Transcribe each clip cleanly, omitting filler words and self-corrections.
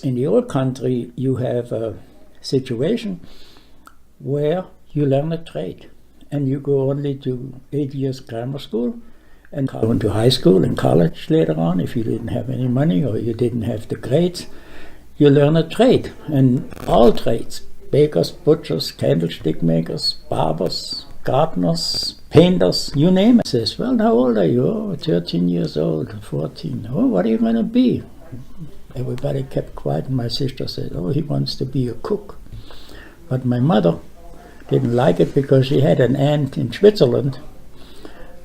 in the old country, you have a situation where you learn a trade, and you go only to 8 years grammar school, and go into high school and college later on. If you didn't have any money or you didn't have the grades, you learn a trade, and all trades: bakers, butchers, candlestick makers, barbers, gardeners, painters, you name it. Says, well, how old are you? Oh, 13 years old, 14. Oh, what are you going to be? Everybody kept quiet, and my sister said, oh, he wants to be a cook. But my mother didn't like it because she had an aunt in Switzerland,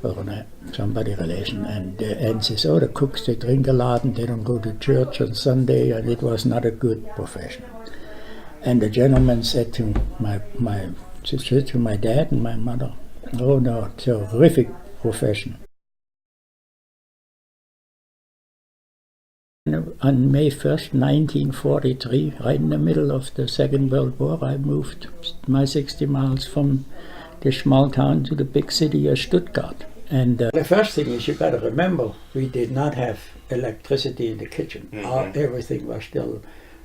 or somebody relation, and the aunt says, oh, the cooks, they drink a lot and they don't go to church on Sunday, and it was not a good profession. And the gentleman said to my dad and my mother, oh no, it's a horrific profession. On May 1st, 1943, right in the middle of the Second World War, I moved my 60 miles from the small town to the big city of Stuttgart. And the first thing is, you got to remember, we did not have electricity in the kitchen. Mm-hmm. Everything was still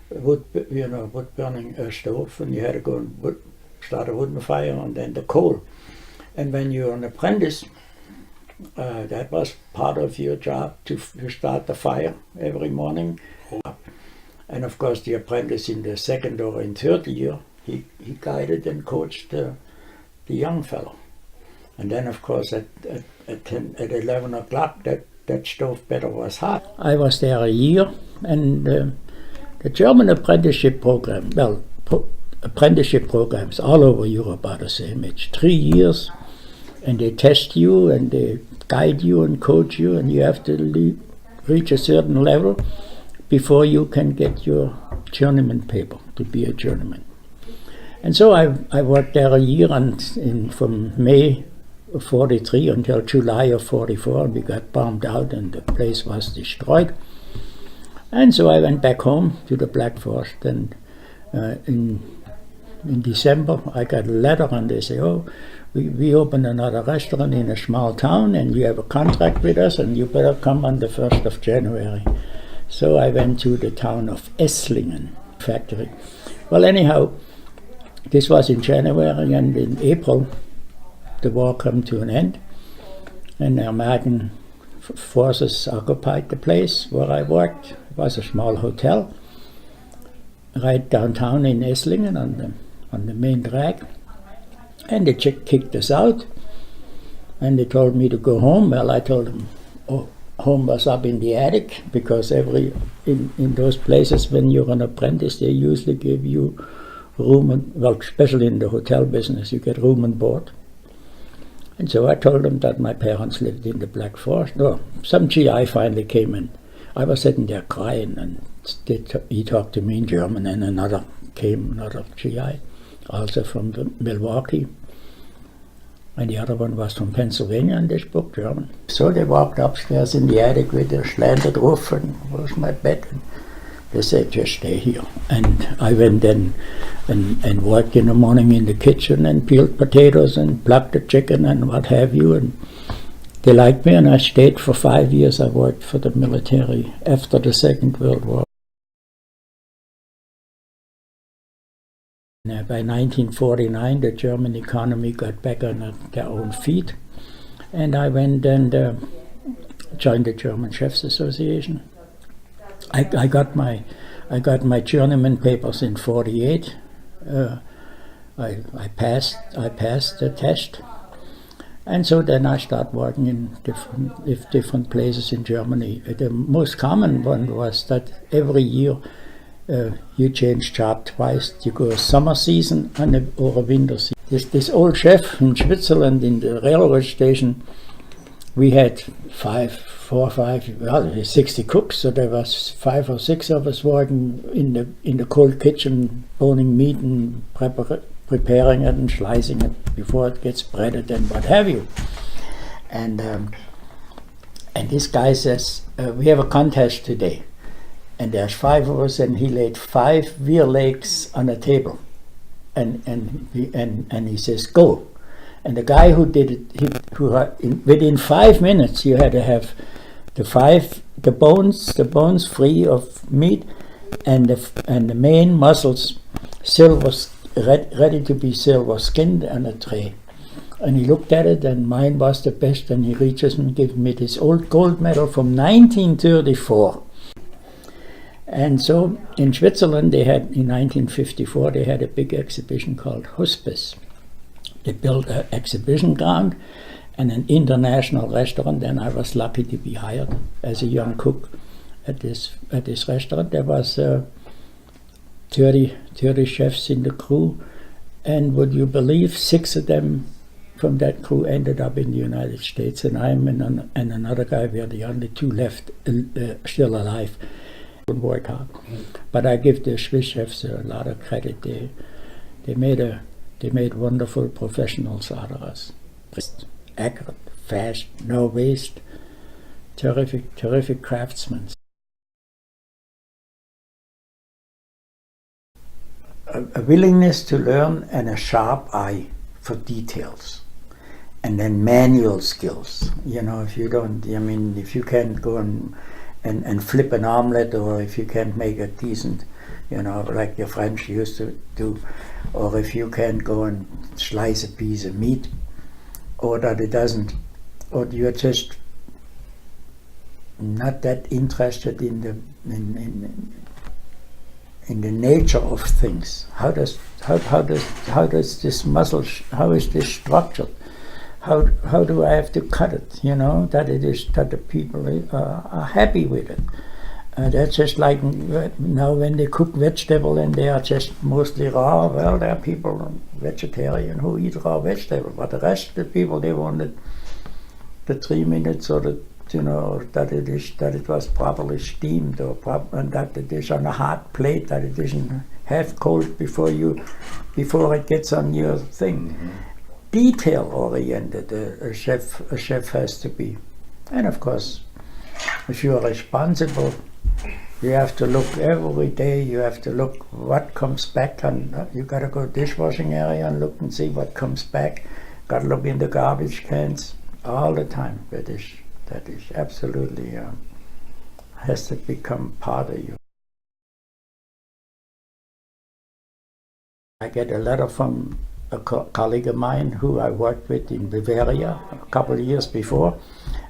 wood burning stove, and you had to go and start a wooden fire, and then the coal. And when you're an apprentice, that was part of your job to start the fire every morning. And of course, the apprentice in the second or in third year, he guided and coached the young fellow. And then, of course, at 11 o'clock, that stove better was hot. I was there a year, and the German apprenticeship program, apprenticeship programs all over Europe are the same. It's 3 years, and they test you, and they guide you and coach you, and you have to reach a certain level before you can get your journeyman paper to be a journeyman. And so I worked there a year, and from May of 43 until July of 44, we got bombed out and the place was destroyed. And so I went back home to the Black Forest, and in December I got a letter, and they say, oh, we opened another restaurant in a small town, and you have a contract with us, and you better come on the 1st of January. So I went to the town of Esslingen factory. Well, anyhow, this was in January, and in April the war came to an end, and the American forces occupied the place where I worked. It was a small hotel right downtown in Esslingen on the main drag, and they kicked us out, and they told me to go home. Well, I told them, oh, home was up in the attic, because in those places when you're an apprentice, they usually give you room, especially in the hotel business, you get room and board. And so I told them that my parents lived in the Black Forest. No, some GI finally came in. I was sitting there crying, and he talked to me in German, and another GI, also from Milwaukee. And the other one was from Pennsylvania, and they spoke German. So they walked upstairs in the attic with a slanted roof, and was my bed. And they said, just stay here. And I went in and worked in the morning in the kitchen and peeled potatoes and plucked the chicken and what have you. And they liked me, and I stayed for 5 years. I worked for the military after the Second World War. By 1949, the German economy got back on their own feet, and I went and joined the German Chefs Association. I got my journeyman papers in 48. I passed the test, and so then I started working in different places in Germany. The most common one was that every year you change job twice. You go a summer season or a winter season. This old chef in Switzerland in the railroad station, we had 60 cooks, so there was 5 or 6 of us working in the cold kitchen, boning meat and preparing it and slicing it before it gets breaded and what have you. And this guy says, we have a contest today, and there's 5 of us, and he laid 5 rear legs on a table, and he says, go. And the guy who did it, within 5 minutes, you had to have the bones free of meat, and the main muscles silver, ready to be silver skinned on a tray. And he looked at it, and mine was the best, and he reaches and gives me this old gold medal from 1934. And so in Switzerland, they had, in 1954, they had a big exhibition called Hospice. They built an exhibition ground and an international restaurant, and I was lucky to be hired as a young cook at this restaurant. There was 30 chefs in the crew, and would you believe 6 of them from that crew ended up in the United States, and I and another guy were the only 2 left still alive. Would work hard, but I give the Swiss chefs a lot of credit. They made wonderful professionals out of us. Accurate, fast, no waste, terrific craftsmen. A willingness to learn and a sharp eye for details, and then manual skills. You know, if you can't go and flip an omelette, or if you can't make a decent, like your French used to do, or if you can't go and slice a piece of meat, or that it doesn't, or you're just not that interested in the nature of things. How does this muscle, how is this structured? How do I have to cut it? That the people are happy with it. That's just like now when they cook vegetable and they are just mostly raw. Well, there are people, vegetarian, who eat raw vegetable, but the rest of the people, they wanted the 3 minutes, or that it was properly steamed, and that it is on a hot plate, that it isn't half cold before it gets on your thing. Mm-hmm. Detail-oriented, a chef has to be. And of course, if you are responsible, you have to look every day, you have to look what comes back, and you got to go dishwashing area and look and see what comes back. Got to look in the garbage cans all the time. That is absolutely, has to become part of you. I get a letter from a colleague of mine who I worked with in Bavaria a couple of years before,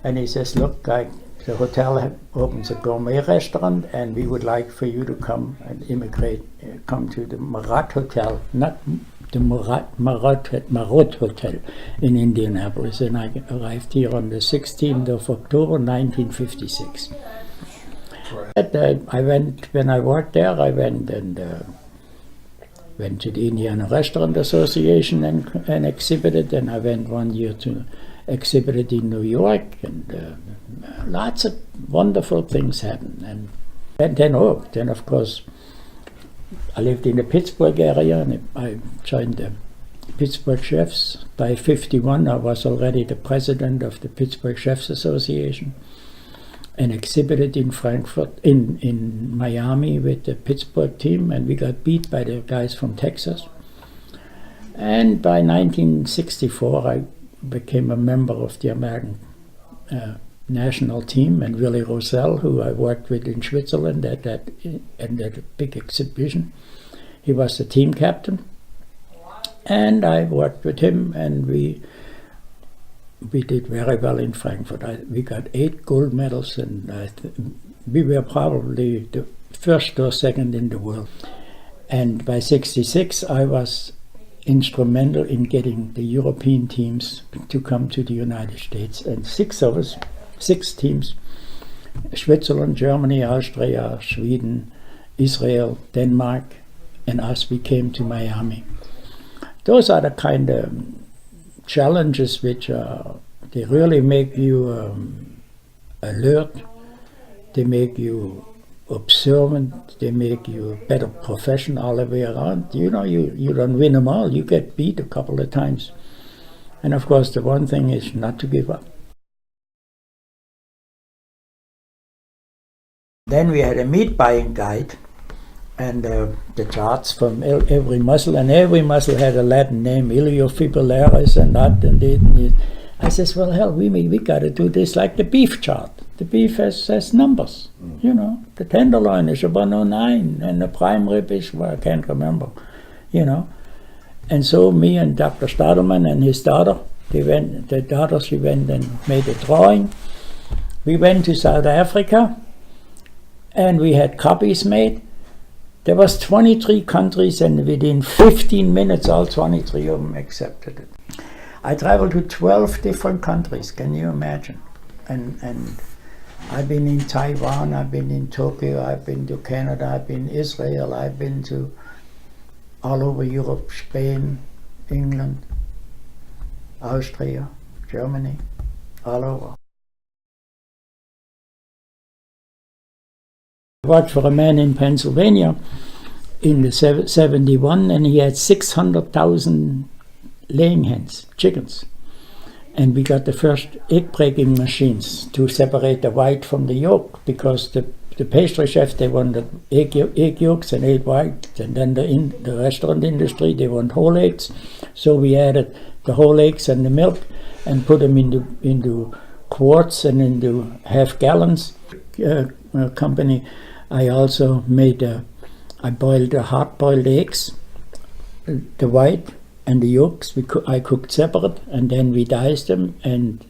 and he says, look, the hotel opens a gourmet restaurant, and we would like for you to come and come to the Marat Hotel, not the Marat Hotel in Indianapolis. And I arrived here on the 16th of October 1956. When I worked there, I went to the Indiana Restaurant Association and exhibited, and I went one year to exhibit in New York, and lots of wonderful things happened. And then of course, I lived in the Pittsburgh area, and I joined the Pittsburgh Chefs. By 51, I was already the president of the Pittsburgh Chefs Association, and exhibited in Frankfurt, in Miami with the Pittsburgh team, and we got beat by the guys from Texas. And by 1964, I became a member of the American national team, and Willie Rosell, who I worked with in Switzerland at that big exhibition, he was the team captain, and I worked with him, and we did very well in Frankfurt. We got 8 gold medals, and we were probably the first or second in the world. And by 66, I was instrumental in getting the European teams to come to the United States. And 6 teams, Switzerland, Germany, Austria, Sweden, Israel, Denmark, and us, we came to Miami. Those are the kind of challenges which they really make you alert, they make you observant, they make you a better professional all the way around. You don't win them all, you get beat a couple of times. And of course the one thing is not to give up. Then we had a meat buying guide, and the charts from every muscle, and every muscle had a Latin name, iliofibrillaris and that and it. I says, well, hell, we got to do this like the beef chart. The beef has numbers, you know. The tenderloin is a 109 and the prime rib is, well, I can't remember, you know. And so me and Dr. Stadelman and his daughter, she went and made a drawing. We went to South Africa and we had copies made. There was 23 countries and within 15 minutes all 23 of them accepted it. I traveled to 12 different countries, can you imagine? And I've been in Taiwan, I've been in Tokyo, I've been to Canada, I've been to Israel, I've been to all over Europe, Spain, England, Austria, Germany, all over. I worked for a man in Pennsylvania in the 71 and he had 600,000 laying hens, chickens. And we got the first egg breaking machines to separate the white from the yolk, because the pastry chef, they wanted egg yolks and egg whites, and then the restaurant industry, they want whole eggs. So we added the whole eggs and the milk and put them into quarts and into half gallons. Company, I also made I boiled the hard-boiled eggs, the white and the yolks. I cooked separate, and then we diced them and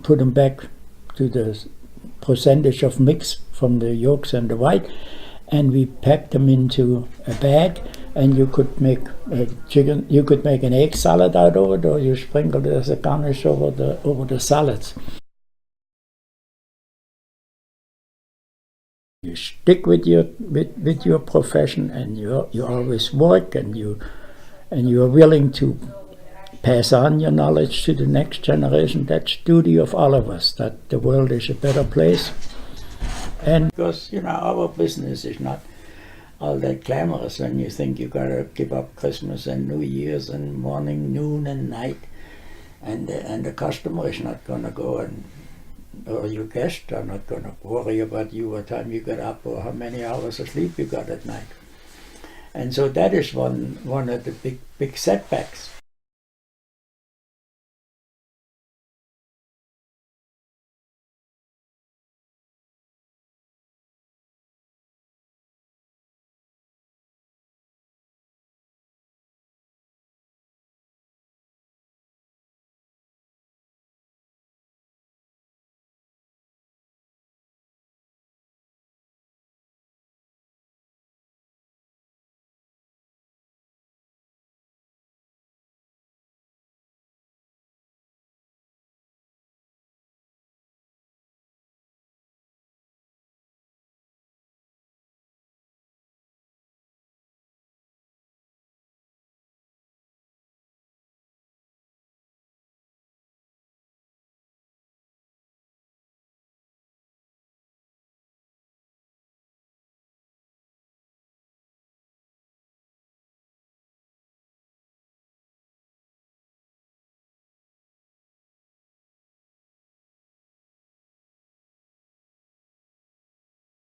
put them back to the percentage of mix from the yolks and the white, and we packed them into a bag. And you could make you could make an egg salad out of it, or you sprinkle it as a garnish over the salads. You stick with your profession, and you always work, and you are willing to pass on your knowledge to the next generation. That's the duty of all of us, that the world is a better place. And because, you know, our business is not all that glamorous when you think you gotta give up Christmas and New Year's and morning, noon and night, and the customer is not gonna go or your guests are not gonna worry about you, what time you get up or how many hours of sleep you got at night. And so that is one of the big setbacks.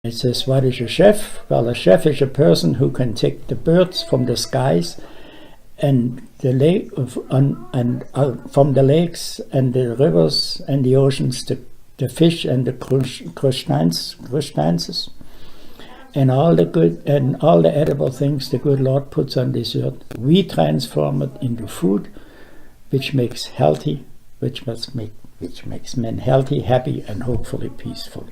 It says, what is a chef? Well, a chef is a person who can take the birds from the skies and the lake from the lakes and the rivers and the oceans, the fish and the crustaceans, and all the good and all the edible things the good Lord puts on this earth. We transform it into food, which makes men healthy, happy, and hopefully peaceful.